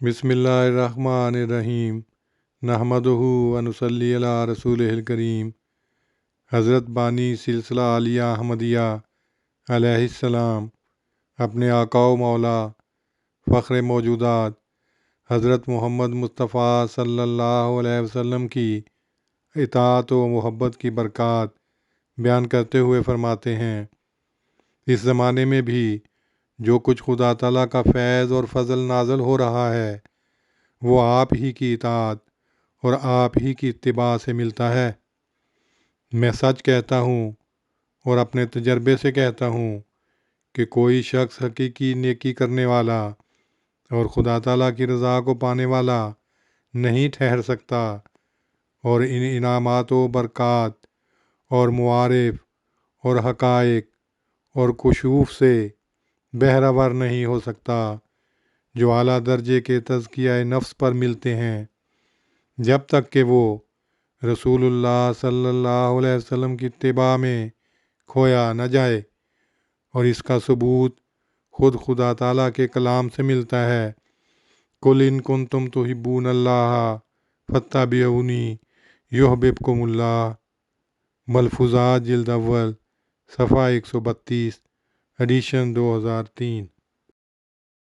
بسم اللہ الرحمن الرحیم نحمدہ ونصلی علی رسولہ الکریم۔ حضرت بانی سلسلہ عالیہ احمدیہ علیہ السلام اپنے آقا و مولا فخر موجودات حضرت محمد مصطفیٰ صلی اللہ علیہ وسلم کی اطاعت و محبت کی برکات بیان کرتے ہوئے فرماتے ہیں، اس زمانے میں بھی جو کچھ خدا تعالیٰ کا فیض اور فضل نازل ہو رہا ہے وہ آپ ہی کی اطاعت اور آپ ہی کی اتباع سے ملتا ہے۔ میں سچ کہتا ہوں اور اپنے تجربے سے کہتا ہوں کہ کوئی شخص حقیقی نیکی کرنے والا اور خدا تعالیٰ کی رضا کو پانے والا نہیں ٹھہر سکتا اور ان انعامات و برکات اور معارف اور حقائق اور کشوف سے بہرہور نہیں ہو سکتا جو اعلیٰ درجے کے تزکیہ نفس پر ملتے ہیں، جب تک کہ وہ رسول اللہ صلی اللہ علیہ وسلم کی اتباع میں کھویا نہ جائے، اور اس کا ثبوت خود خدا تعالیٰ کے کلام سے ملتا ہے۔ قل ان کنتم تحبون اللہ فاتبعونی یحببکم اللہ، ملفوظات جلد اول صفحہ 132، ایڈیشن 2003۔